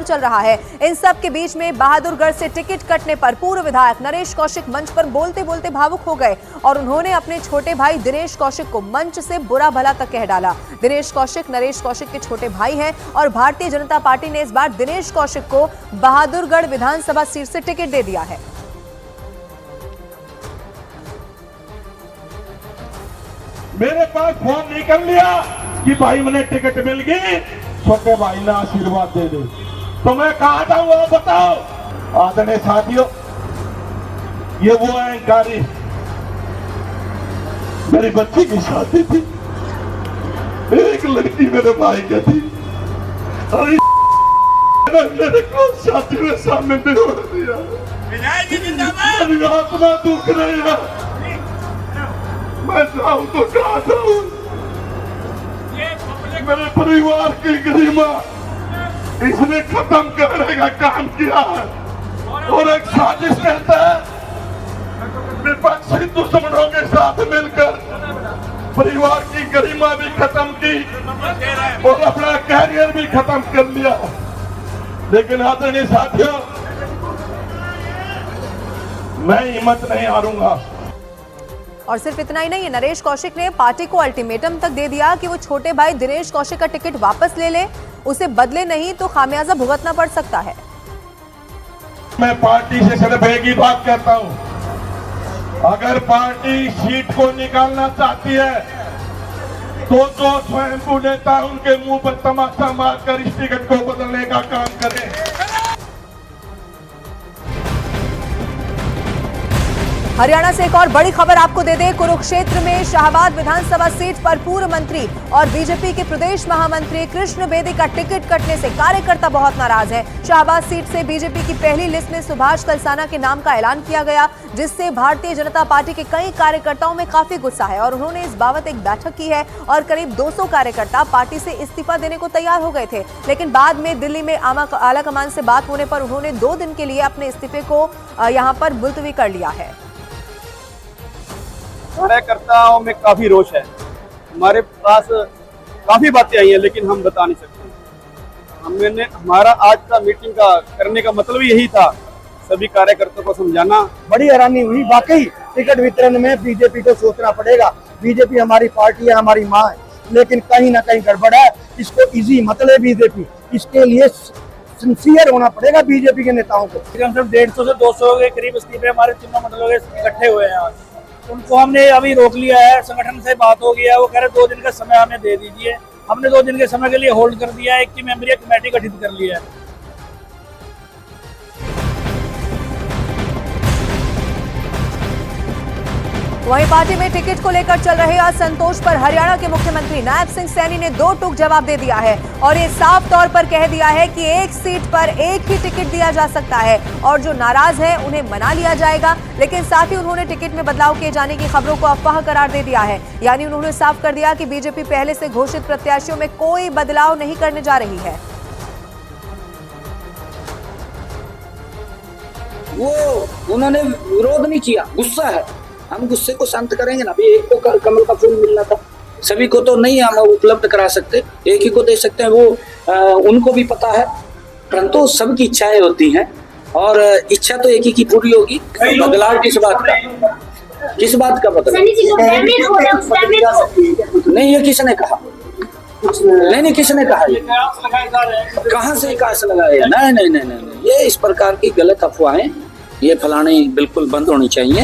दौर चल रहा है। इन सब के बीच में बहादुरगढ़ से टिकट कटने पर पूर्व विधायक नरेश कौशिक मंच पर बोलते बोलते भावुक हो गए और उन्होंने अपने छोटे भाई दिनेश कौशिक को मंच से बुरा भला तक कह डाला। दिनेश कौशिक नरेश कौशिक के छोटे भाई हैं और भारतीय जनता पार्टी ने इस बार दिनेश कौशिक को बहादुरगढ़ विधानसभा सीट से टिकट दे दिया है। मेरे पास फोन नहीं कर लिया कि भाई मुझे टिकट मिल गई, छोटे भाई ने आशीर्वाद दे दे, तो मैं कहा जाऊं वो बताओ। आदरणीय साथियों, ये वो अहंकारी, मेरी बच्ची की शादी थी, एक लड़की मेरे भाई की थी, मेरे को शादी में सामने नहीं होने दिया। मेरी आत्मा दुख रही है, मैं जाऊं तो कहा जाऊं। मेरे परिवार की गरिमा इसने खत्म करने का काम किया है और एक साजिश कहता है विपक्षी दुश्मनों के साथ मिलकर परिवार की गरिमा भी खत्म की और अपना कैरियर भी खत्म कर लिया। लेकिन आदरणीय साथियों, मैं हिम्मत नहीं हारूंगा। और सिर्फ इतना ही नहीं, नरेश कौशिक ने पार्टी को अल्टीमेटम तक दे दिया कि वो छोटे भाई दिनेश कौशिक का टिकट वापस ले ले, उसे बदले नहीं तो खामियाजा भुगतना पड़ सकता है। मैं पार्टी से सिर्फ एक ही बात कहता हूं, अगर पार्टी सीट को निकालना चाहती है तो जो स्वयं नेता उनके मुंह पर तमाचा मारकर इस टिकट को बदलने का काम करें। हरियाणा से एक और बड़ी खबर आपको दे दें। कुरुक्षेत्र में शाहबाद विधानसभा सीट पर पूर्व मंत्री और बीजेपी के प्रदेश महामंत्री कृष्ण बेदी का टिकट कटने से कार्यकर्ता बहुत नाराज है। शाहबाद सीट से बीजेपी की पहली लिस्ट में सुभाष कलसाना के नाम का ऐलान किया गया, जिससे भारतीय जनता पार्टी के कई कार्यकर्ताओं में काफी गुस्सा है और उन्होंने इस बाबत एक बैठक की है और करीब 200 कार्यकर्ता पार्टी से इस्तीफा देने को तैयार हो गए थे। लेकिन बाद में दिल्ली में आला कमान से बात होने पर उन्होंने 2 दिन के लिए अपने इस्तीफे को यहाँ पर मुलतवी कर लिया है। कार्यकर्ताओं में काफी रोष है, हमारे पास काफी बातें आई हैं लेकिन हम बता नहीं सकते। हमारा आज का मीटिंग का करने का मतलब यही था, सभी कार्यकर्ताओं को समझाना। बड़ी हैरानी हुई, वाकई टिकट वितरण में बीजेपी को सोचना पड़ेगा। बीजेपी हमारी पार्टी है, हमारी माँ है, लेकिन कहीं ना कहीं गड़बड़ है। इसको इजी मत ले बीजेपी, इसके लिए सिंसियर होना पड़ेगा बीजेपी के नेताओं को। कम से कम 150 से 200 के करीब इस्तीफे हमारे तीनों मंडलों के इकट्ठे हुए हैं आज। उनको हमने अभी रोक लिया है, संगठन से बात हो गया, वो कह रहे 2 दिन का समय हमें दे दीजिए। हमने 2 दिन के समय के लिए होल्ड कर दिया है, 1 मेंबरीय कमेटी गठित कर लिया है। वहीं पार्टी में टिकट को लेकर चल रहे असंतोष पर हरियाणा के मुख्यमंत्री नायब सिंह सैनी ने 2 टूक जवाब दे दिया है और ये साफ तौर पर कह दिया है कि एक सीट पर एक ही टिकट दिया जा सकता है और जो नाराज है उन्हें मना लिया जाएगा। लेकिन साथ ही उन्होंने टिकट में बदलाव किए जाने की खबरों को अफवाह करार दे दिया है। यानी उन्होंने साफ कर दिया कि बीजेपी पहले से घोषित प्रत्याशियों में कोई बदलाव नहीं करने जा रही है। वो उन्होंने विरोध नहीं किया, गुस्सा है। हम गुस्से को शांत करेंगे ना। अभी एक को कमल का फूल मिलना था, सभी को तो नहीं हम उपलब्ध करा सकते, एक ही को दे सकते हैं, वो उनको भी पता है। परंतु सबकी इच्छाएं होती हैं और इच्छा तो एक ही की पूरी होगी। बदलाव किस बात का, किस बात का बदलाव? नहीं, ये किसने कहा? नहीं, किसने कहा? कहाँ से काश लगाया? नहीं, ये इस प्रकार की गलत अफवाहें, ये फलाने बिल्कुल बंद होनी चाहिए।